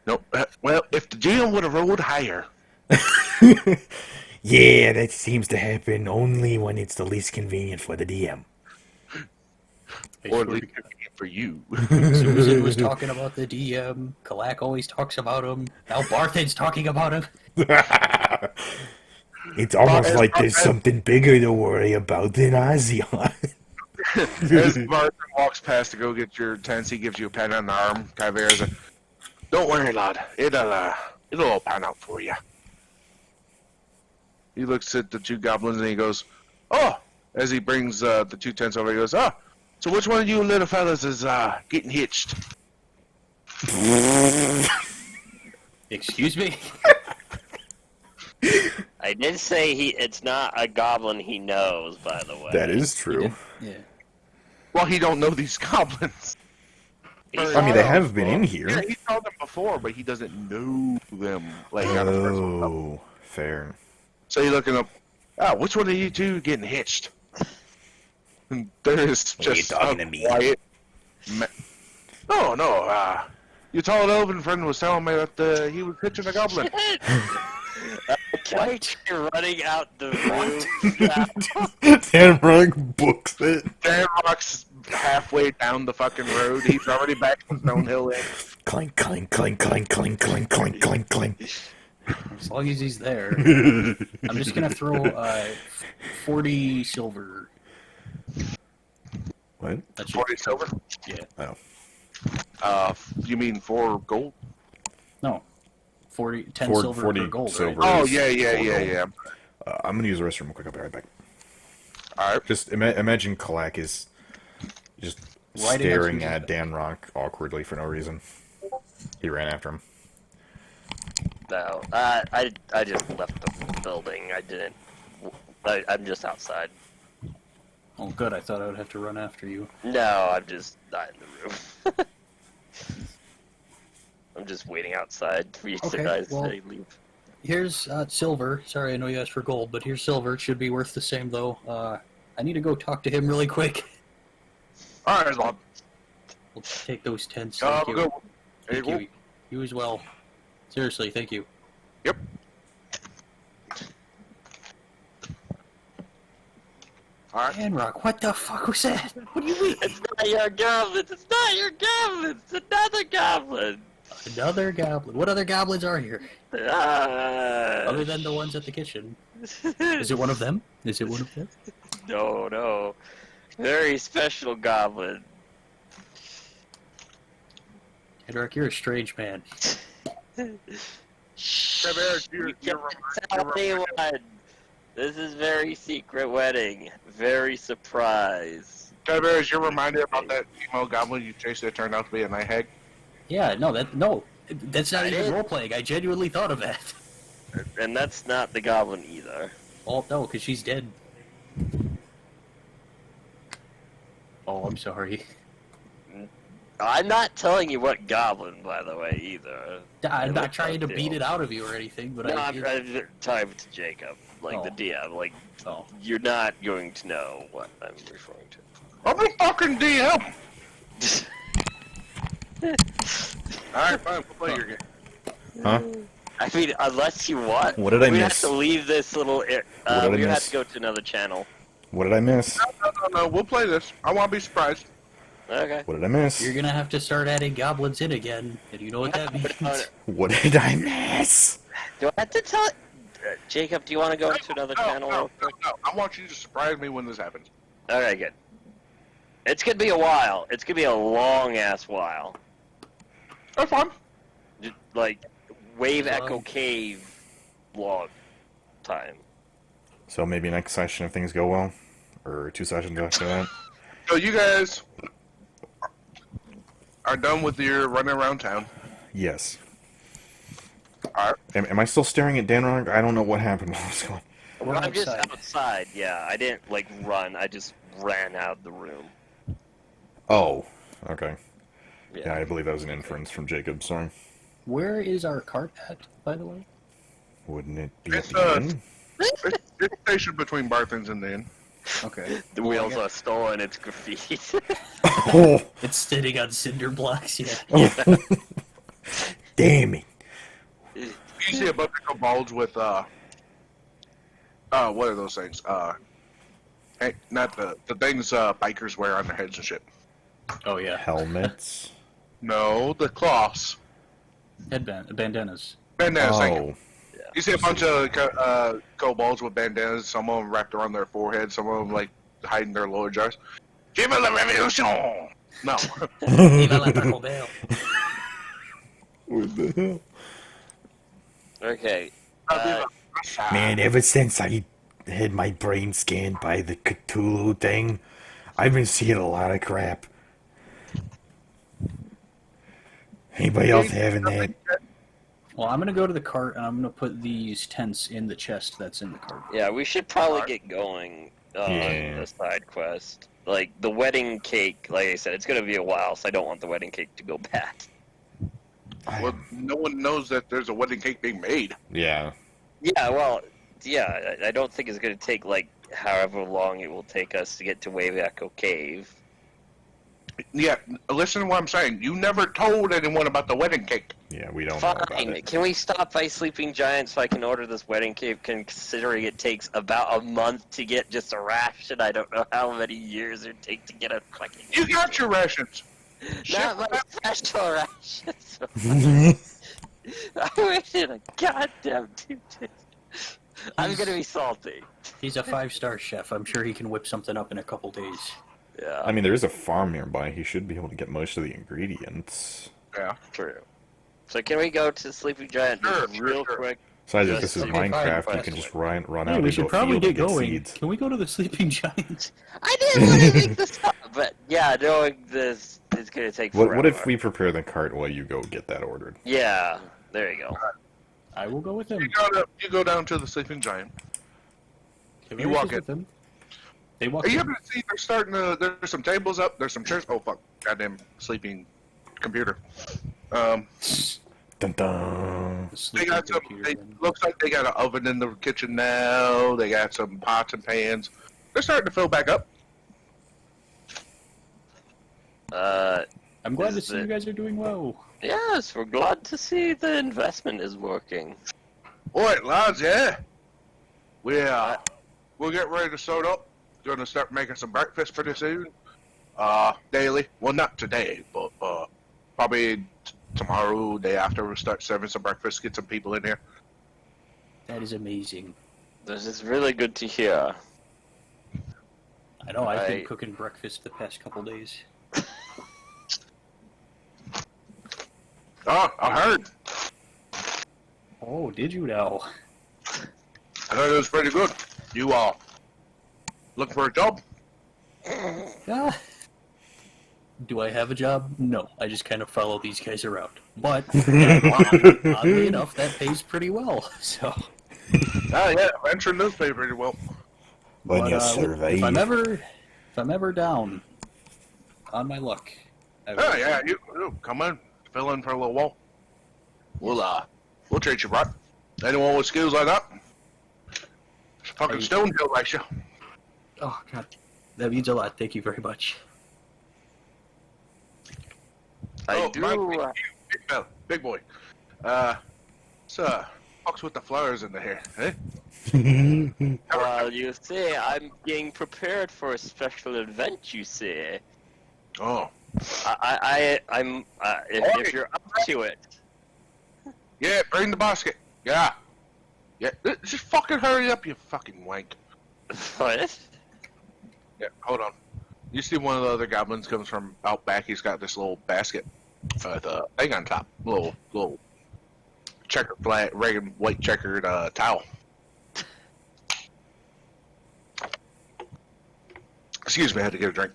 No, well, if the GM would have rolled higher. Yeah, that seems to happen only when it's the least convenient for the DM. Or at least for you. Susan was talking about the DM. Kalak always talks about him. Now Barthen's talking about him. It's almost like there's something bigger to worry about than Azion. As Barthen walks past to go get your tents, he gives you a pat on the arm. Kyvera's like, don't worry, lad. It'll all pan out for you. He looks at the 2 goblins and he goes, oh! As he brings the 2 tents over, he goes, oh! So which one of you little fellas is getting hitched? Excuse me. I did say it's not a goblin he knows, by the way. That is true. Yeah. Well, he don't know these goblins. I mean, they have been in Yeah, here. he saw them before, but he doesn't know them. Like, on a personal level. Oh, fair. So you're looking up, which one of you two getting hitched? And there's just talking to me? quiet. No. Your tall elven friend was telling me that he was hitching a goblin. Can I running out the room? Danrog books it. Dan Rock's halfway down the fucking road. He's already back in Stone Hill Inn. Clank, clank, clank, clank, clank, clank, clank, clank, clank. As long as he's there. I'm just gonna throw 40 silver. What? That's 40 silver? Yeah. Oh. You mean 4 gold? No. 10 40 silver per gold, silver. right? Oh, is yeah. I'm gonna use the restroom real quick. I'll be right back. Alright. Just imagine Kalak is just Right staring against at Danrog awkwardly for no reason. He ran after him. No, I just left the building. I didn't. I'm just outside. Oh, good. I thought I would have to run after you. No, I'm just not in the room. I'm just waiting outside for you Okay, guys well- to leave. Here's silver. Sorry, I know you asked for gold, but here's silver. It should be worth the same, though. I need to go talk to him really quick. Alright, Bob. We'll take those 10. Have Thank a you. good one. There you Thank go. you. You as well. Seriously, thank you. Yep. Alright. Hanrock, what the fuck was that? What do you mean? It's not your goblins! It's not your goblins! It's another goblin! Another goblin. What other goblins are here? Ah, Other than the ones at the kitchen. Is it one of them? Is it one of them? No. Very special goblin. Hanrock, you're a strange man. Shh. Eric, You you're can't tell anyone. This is very secret wedding. Very surprise. Bears, you're reminded about that emo goblin you chased that turned out to be a night hag? Yeah, that's not I even did. role-playing. I genuinely thought of that. And that's not the goblin either. Oh, no, because she's dead. Oh, I'm sorry. I'm not telling you what goblin, by the way, either. I'm It not looks trying to like beat Dale. it out of you or anything, but No, I I'm talking to Jacob, like the DM. Like, Oh. you're not going to know what I'm referring to. I'm a fucking DM! Alright, fine, we'll play your game. Huh? I mean, unless you want, What did I we miss? have to leave this little. What did I we have miss? to go to another channel. What did I miss? No, we'll play this. I want to be surprised. Okay. What did I miss? You're gonna have to start adding goblins in again, and you know what that means. What did I miss? Do I have to tell? Jacob, do you want to go into another channel? No, real quick? I want you to surprise me when this happens. Okay, good. It's gonna be a while. It's gonna be a long ass while. That's fine. Just, like Wave Long. Echo Cave long time. So maybe next session if things go well, or 2 sessions after that. So you guys are done with your running around town. Yes. Alright. Am I still staring at Danrog? I don't know what happened while I was going. We're I'm just outside. outside. Yeah, I didn't like run. I just ran out of the room. Oh, okay. Yeah, I believe that was an inference from Jacob. Sorry. Where is our cart at, by the way? Wouldn't it be at It's, the end? It's stationed between Barthen's and the inn. Okay. The wheels are stolen. It's graffiti. Oh, It's sitting on cinder blocks, yeah. damn it. You see a bunch of kobolds with, what are those things? Hey, not the things, bikers wear on their heads and shit. Oh, yeah. Helmets. No, the cloths. Bandanas. Bandanas, thank you. Oh, You see a bunch of kobolds with bandanas, some of them wrapped around their forehead, some of them, like, hiding their lower jars. Give me the revolution! No. Viva la Taco Bell. what the hell? Okay. Man, ever since I had my brain scanned by the Cthulhu thing, I've been seeing a lot of crap. Anybody else having that? Well, I'm gonna go to the cart, and I'm gonna put these tents in the chest that's in the cart. Yeah, we should probably get going. Yeah. the side quest. Like, the wedding cake, like I said, it's gonna be a while, so I don't want the wedding cake to go bad. Well, no one knows that there's a wedding cake being made. Yeah. Yeah, well, yeah, I don't think it's gonna take, like, however long it will take us to get to Wave Echo Cave. Yeah, listen to what I'm saying. You never told anyone about the wedding cake. Yeah, we don't know about Fine, it. can we stop by Sleeping Giant so I can order this wedding cake, considering it takes about a month to get just a ration? I don't know how many years it would take to get a fucking... You got your rations. Not my special rations. I waited a goddamn 2 days. I'm gonna be salty. He's a 5-star chef. I'm sure he can whip something up in a couple days. Yeah, I mean, there is a farm nearby. He should be able to get most of the ingredients. Yeah. true. So can we go to Sleeping Giant just Sure, real sure. quick? Besides, if Just this is okay, Minecraft, fine. you can just run Hey, out we into should a probably field get and get going. seeds. Can we go to the Sleeping Giant? I didn't want to make this up, but yeah, knowing this is gonna take forever. What if we prepare the cart while you go get that ordered? Yeah, there you go. I will go with him. You go down to the Sleeping Giant. You walk with him. They walk Are you in. able to see they're starting to... There's some tables up. There's some chairs. Oh, fuck. Goddamn sleeping computer. Dun dun. The They sleeping got some... computer They, then. looks like they got an oven in the kitchen now. They got some pots and pans. They're starting to fill back up. I'm glad to Is see you it- guys are doing well. Yes, we're glad to see the investment is working. Alright, lads, yeah. We'll get ready to start up. Gonna start making some breakfast pretty soon. Daily. Well, not today, but probably tomorrow, day after, we'll start serving some breakfast, get some people in here. That is amazing. This is really good to hear. I know, I've been Right. cooking breakfast the past couple days. Oh, I heard. Oh, did you now? I heard it was pretty good. You, looking for a job? Ah. Do I have a job? No, I just kind of follow these guys around. But, oddly enough, that pays pretty well, so... Oh, yeah, venture does pay pretty well. When But, you if survive. I'm ever down on my luck, I will- Oh, yeah, you come in, fill in for a little while. We'll treat you right. Anyone with skills like that? It's fucking Stonehill, like you. Oh god, that means a lot. Thank you very much. I Big boy. Fucks with the flowers in the hair, eh? Well, you see, I'm being prepared for a special event, you see. Oh. I'm if you're up to it. Yeah, bring the basket. Yeah. Yeah, just fucking hurry up, you fucking wank. What? Yeah, hold on. You see one of the other goblins comes from out back. He's got this little basket with a thing on top. Little checkered flag, regular white checkered towel. Excuse me, I had to get a drink.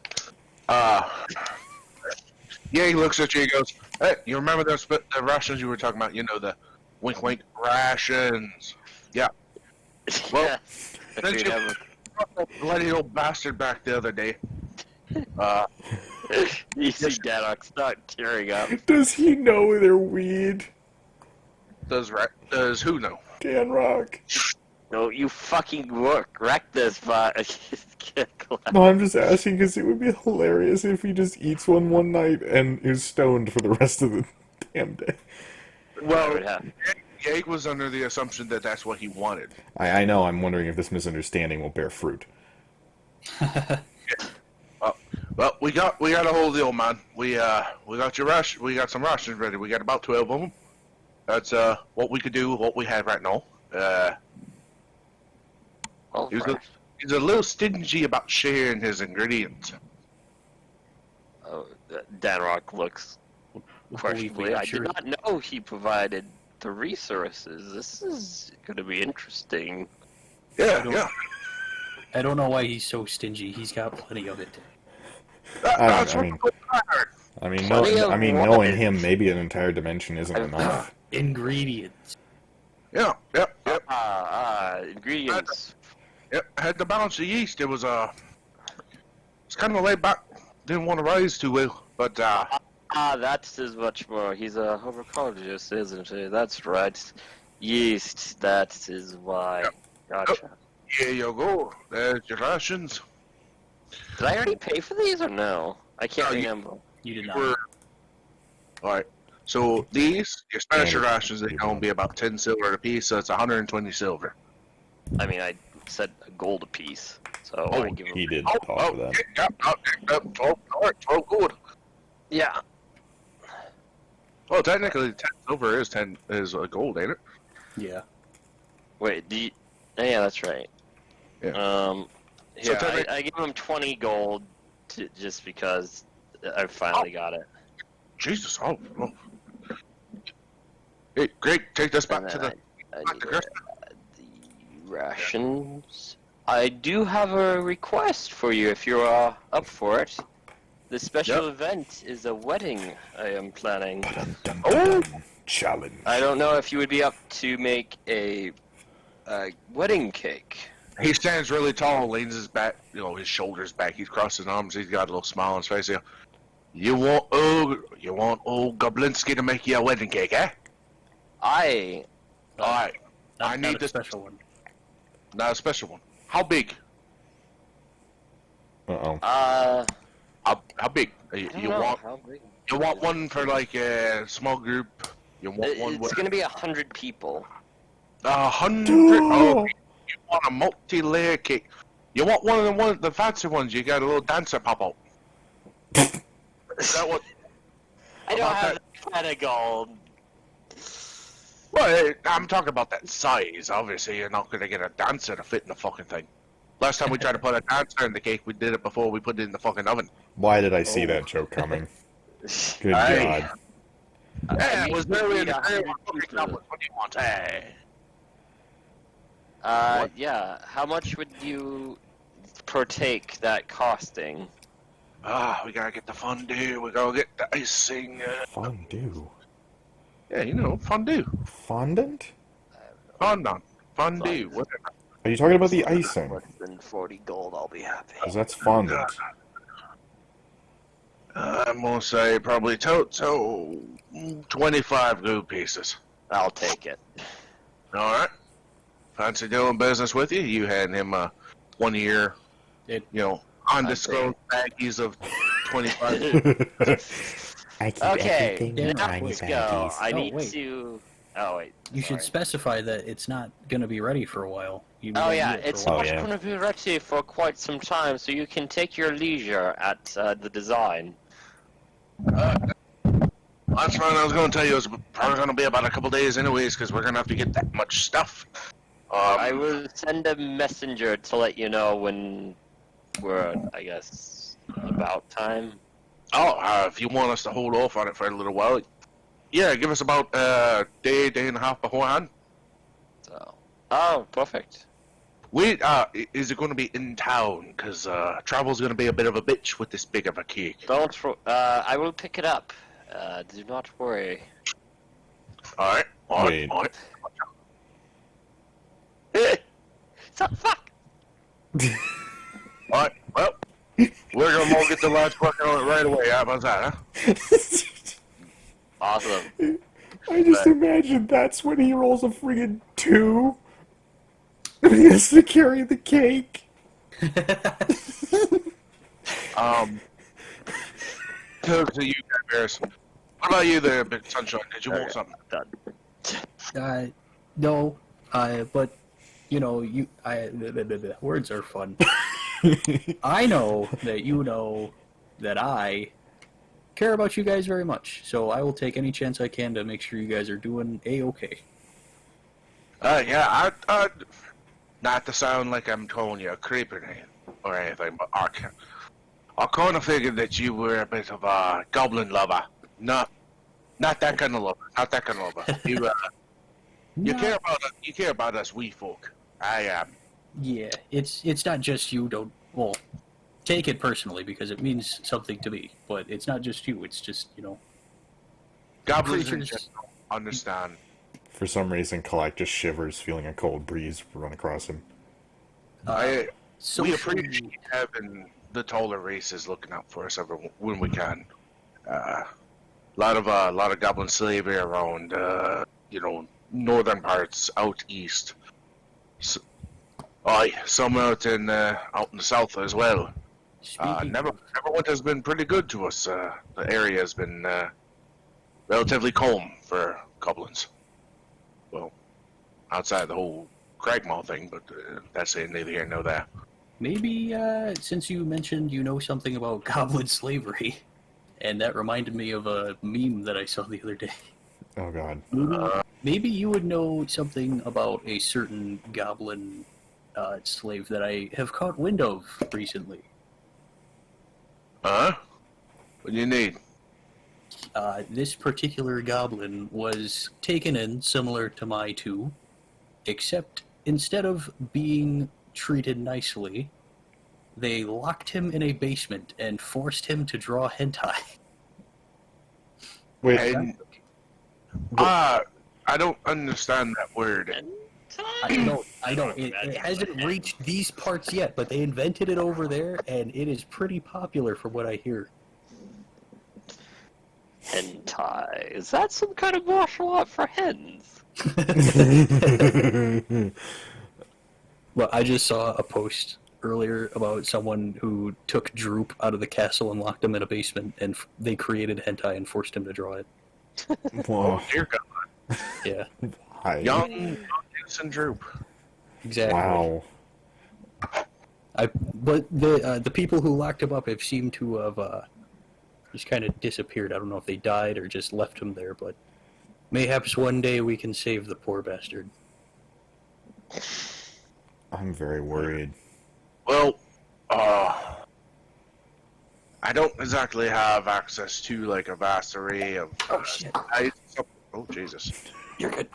Yeah, he looks at you and goes, "Hey, you remember the rations you were talking about? You know, the wink wink rations. Yeah. Well, Yes. Then We you have brought that bloody old bastard back the other day. you see Daddock start tearing up. Does he know they're weed? Does who know? Dan Rock. No, you fucking wreck this, but No, I'm just asking because it would be hilarious if he just eats one night and is stoned for the rest of the damn day. Well, would have. Yag was under the assumption that that's what he wanted. I know, I'm wondering if this misunderstanding will bear fruit. Well, we got a hold of the old man. We got we got some rations ready. We got about 12 of them. That's what we could do with what we have right now. He's a little stingy about sharing his ingredients. Dan Rock looks Believe me, questionably. I'm I sure- did not know he provided the resources. This is going to be interesting. Yeah. I don't know why he's so stingy. He's got plenty of it. That's I mean- what I heard. Plenty of knowing what? him, maybe an entire dimension isn't enough. Ingredients. Yeah. Ingredients. Yep, I had to balance the yeast. It was it's kind of laid back. Didn't want to rise too well, but That's as much more. He's a herbacologist, isn't he? That's right. Yeast, that is why. Yep. Gotcha. here you go. There's your rations. Did I already pay for these or no? I can't No, you- remember. You did not. All right. So these, your special rations, they can be about 10 silver a piece, so it's 120 silver. I mean, I said a gold apiece, so Oh, I give him. He did offer that. Yeah, 12, all right, 12 gold. Yeah. Well, technically, 10 silver is a gold, ain't it? Yeah. Wait, yeah, that's right. Yeah. Here, tell me- I give him 20 gold just because I finally got it. Jesus, oh. Hey, great, take this back And to then the... I back need to Chris. the rations. I do have a request for you if you're up for it. The special event is a wedding I am planning. Oh! Challenge. I don't know if you would be up to make a wedding cake. He stands really tall, leans his back, his shoulders back, he's crossed his arms, he's got a little smile on his face. You want old Goblinsky to make you a wedding cake, eh? I Alright, I need a this special one. Not a special one. How big? Uh-oh. How big? I don't You know want how big. you want one for like a small group? You want one It's with gonna be 100 people. 100? Oh, you want a multi-layer cake? You want one of the fancy ones? You got a little dancer pop out. Is that what? I don't About have that kind of gold. Well, I'm talking about that size. Obviously, you're not gonna get a dancer to fit in the fucking thing. Last time we tried to put a dancer in the cake, we did it before we put it in the fucking oven. Why did I see that joke coming? Good Aye. God. Yeah, it was very need in the 100 fucking people. numbers. What do you want? Hey. Yeah. How much would you partake that costing? We gotta get the fondue. We gotta get the icing. Fondue. Yeah, fondue. Fondant? Fondant. Fondue. Fine. Whatever. Are you talking about the icing? Less than 40 gold, I'll be happy. Because that's fondant. I'm gonna say probably total 25 gold pieces. I'll take it. Alright. Fancy doing business with you? You hand him 1 year, It- undisclosed baggies of 25. I keep Okay, everything in now tiny let's go. baggies. I Oh, need wait. to. Oh wait. You should sorry. specify that it's not going to be ready for a while. You Oh won't yeah, need it for it's a while. not yeah. going to be ready for quite some time, so you can take your leisure at the design. That's right, I was gonna tell you, it's probably gonna be about a couple days anyways, because we're gonna have to get that much stuff. I will send a messenger to let you know when we're, I guess, about time. If you want us to hold off on it for a little while, yeah, give us about a day and a half beforehand. So. Oh, perfect. Is it going to be in town? Because travel's going to be a bit of a bitch with this big of a cake. I will pick it up. Do not worry. Alright, Wait. alright. So, fuck! Alright, well, we're going to all get the lads working on it right away. How about that, huh? Awesome. I just imagine that's when he rolls a friggin' 2. And he has to carry the cake. To you, Bears. What about you there, Big Sunshine? Did you want Okay. something? Done. No, but words are fun. I know that you know that I care about you guys very much, so I will take any chance I can to make sure you guys are doing a-okay. Yeah, not to sound like I'm calling you a creeper or anything, but I kind of figured that you were a bit of a goblin lover. Not that kind of lover. Not that kind of lover. You care about us wee folk. I am. Yeah, it's not just you. Well, take it personally because it means something to me. But it's not just you. It's just Goblins in creatures. general understand. For some reason, Kalak just shivers, feeling a cold breeze run across him. So we appreciate having the taller races looking out for us when we can. A lot of goblin slavery around, northern parts out east. So, aye, some out in the south as well. speaking Neverwinter has been pretty good to us. The area has been relatively calm for goblins. Well, outside the whole Cragmaw thing, but that's neither here nor there. maybe since you mentioned you know something about goblin slavery, and that reminded me of a meme that I saw the other day. Oh god. Maybe you would know something about a certain goblin slave that I have caught wind of recently. Huh? What do you need? This particular goblin was taken in similar to my two, except instead of being treated nicely, they locked him in a basement and forced him to draw hentai. Wait, And, I don't understand that word. I know. It hasn't reached these parts yet, but they invented it over there, and it is pretty popular from what I hear. Hentai. Is that some kind of martial art for hens? Well, I just saw a post earlier about someone who took Droop out of the castle and locked him in a basement, and they created hentai and forced him to draw it. whoa. Dear God. Yeah, Hi. Young innocent Droop. exactly. Wow. But the people who locked him up have seemed to have just kind of disappeared. I don't know if they died or just left him there, but mayhaps one day we can save the poor bastard. I'm very worried. Well, I don't exactly have access to like a vast array of. Oh shit! Oh Jesus! You're good.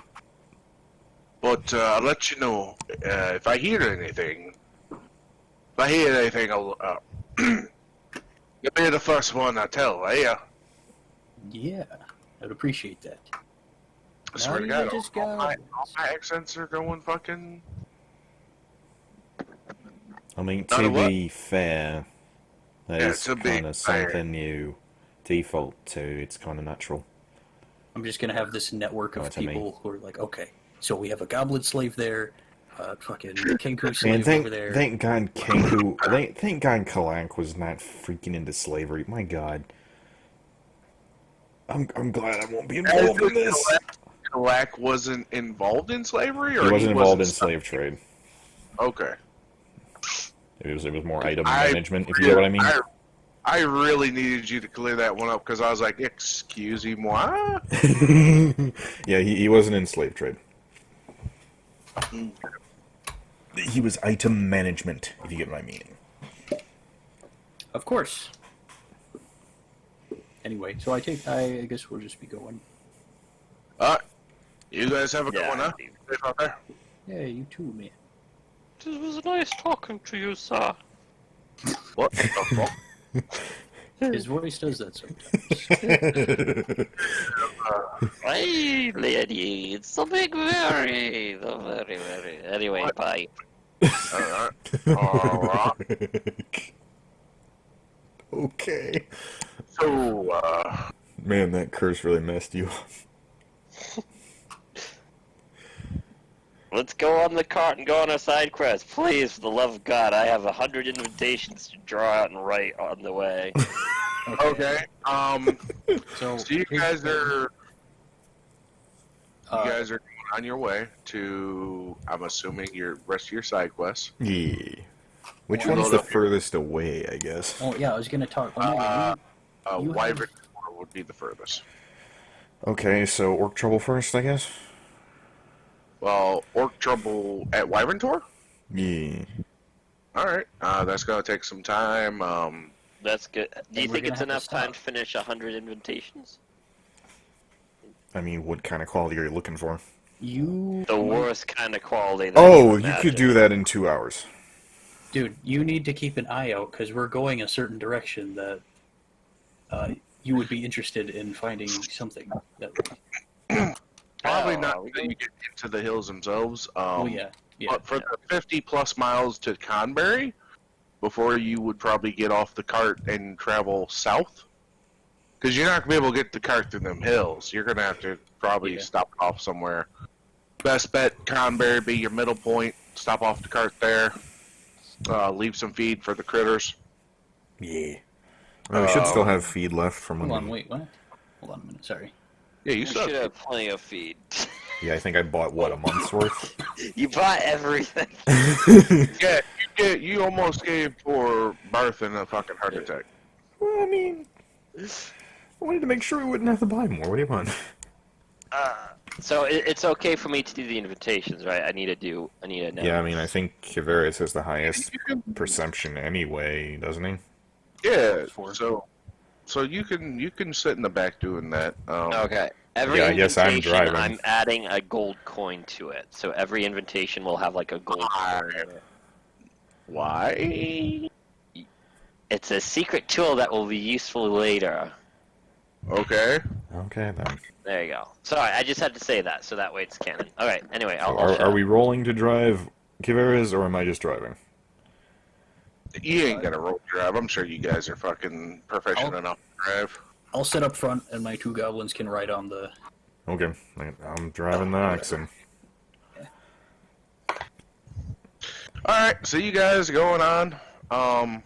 But I'll let you know if I hear anything. If I hear anything, I'll. You'll be the first one I tell, eh? Yeah, I'd appreciate that. I swear to Now you God, just all my got- accents are going fucking. I mean, Not to a what? be fair, that Yeah, is to be kind of fair. something you default to. It's kind of natural. I'm just gonna have this network Know of what I mean. people who are like, okay, so we have a goblin slave there, fucking Kenku Man, slave over there. thank God Kenku, thank God Kalank was not freaking into slavery. My God. I'm glad I won't be involved in this. Kalak wasn't involved in slavery, or He wasn't involved in stuck- slave trade. Okay. It was more item I management, if you get what I mean. I really needed you to clear that one up because I was like, excuse moi? Yeah, he wasn't in slave trade. He was item management, if you get my meaning. Of course. Anyway, so I guess we'll just be going. You guys have a good one, huh? Safe out there. Yeah, you too, man. It was nice talking to you, sir. What the fuck? His voice does that sometimes. Hey, lady, it's the big very, the very, very. Anyway, What? bye. Alright. Alright. Okay. So, Man, that curse really messed you up. Let's go on the cart and go on our side quest. Please, for the love of God, I have 100 invitations to draw out and write on the way. okay. So, So you guys are uh, going on your way to, I'm assuming, your rest of your side quests. Yeah. Which Well, one's load the up here. furthest away, I guess? Oh yeah, I was gonna talk. Oh, no, you have- Wyvern would be the furthest. Okay, so Orc Trouble first, I guess? Well, Orc Trouble at Wyvern Tour? Yeah. Alright. That's gonna take some time. That's good. Do you we're think gonna it's have to enough time stop. to finish 100 invitations? I mean, what kind of quality are you looking for? you The might- worst kind of quality. That Oh, you you could do that in 2 hours. dude. You need to keep an eye out because we're going a certain direction that you would be interested in finding something. That Probably Oh, not we until you get into the hills themselves. oh yeah, Yeah. But for the 50 plus miles to Conbury, before you would probably get off the cart and travel south, because you're not gonna be able to get the cart through them hills. You're gonna have to probably stop off somewhere. Best bet, Conbury be your middle point. Stop off the cart there. Leave some feed for the critters. Yeah. Oh, we should still have feed left from when Hold on, we... wait, what? Hold on a minute, sorry. Yeah, you You still should have have plenty of feed. Yeah, I think I bought, what, a month's worth? You bought everything. Yeah, you almost gave poor Barthen a fucking heart attack. Well, I mean... I wanted to make sure we wouldn't have to buy more. What do you want? So it's okay for me to do the invitations, right? I need to know. Yeah, I mean, I think Kivarius has the highest perception anyway, doesn't he? Yeah, Four. so you can sit in the back doing that. Okay. Every Yeah, I guess I'm invitation, driving. I'm adding a gold coin to it. So every invitation will have like a gold coin in it. Why? It's a secret tool that will be useful later. Okay. Okay, then. There you go. Sorry, I just had to say that, so that way it's canon. Alright, anyway, So I'll shut are up. we rolling to drive Kivarius, or am I just driving? You ain't gonna roll drive. I'm sure you guys are fucking proficient enough to drive. I'll sit up front, and my 2 goblins can ride on the... Okay, I'm driving the oxen. Alright, so you guys going on.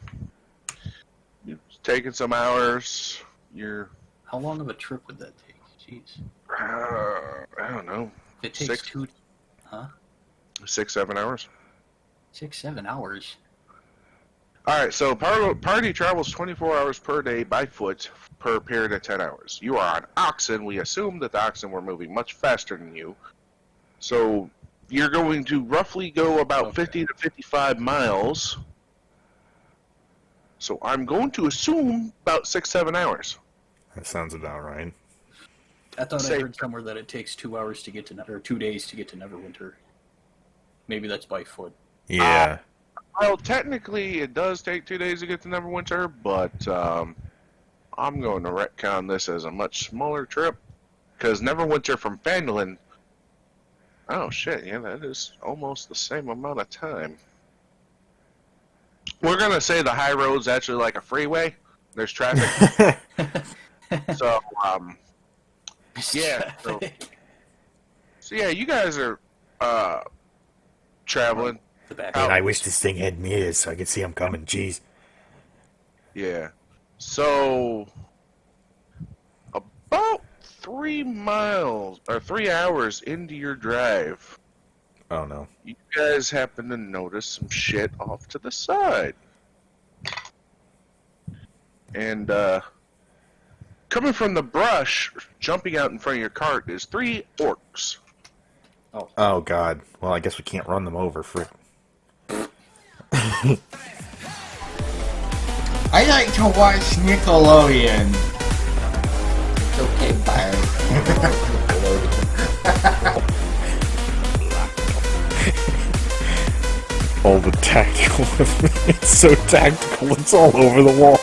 You're taking some hours. You're How long of a trip would that take? Jeez. I don't know. If it takes Six. 2... Huh? 6-7 hours. 6-7 hours? Alright, so party travels 24 hours per day by foot per period of 10 hours. You are on oxen. We assume that the oxen were moving much faster than you. So you're going to roughly go about 50 to 55 miles. So I'm going to assume about 6-7 hours. That sounds about right. I thought Say- I heard somewhere that it takes 2 hours to get to... or 2 days to get to Neverwinter. Maybe that's by foot. Yeah. Well, technically, it does take 2 days to get to Neverwinter, but I'm going to retcon this as a much smaller trip, because Neverwinter from Phandalin... Oh, shit, yeah, that is almost the same amount of time. We're going to say the high road's actually like a freeway. There's traffic. So, yeah. So, yeah, you guys are traveling. The back. Man, I wish this thing had mirrors so I could see them coming. Jeez. Yeah. So, about 3 miles, or 3 hours into your drive, Oh, no. you guys happen to notice some shit off to the side. And, coming from the brush, jumping out in front of your cart, is 3 orcs. Oh, God. Well, I guess we can't run them over for... I like to watch Nickelodeon. It's okay, all the tactical... it's so tactical, it's all over the wall.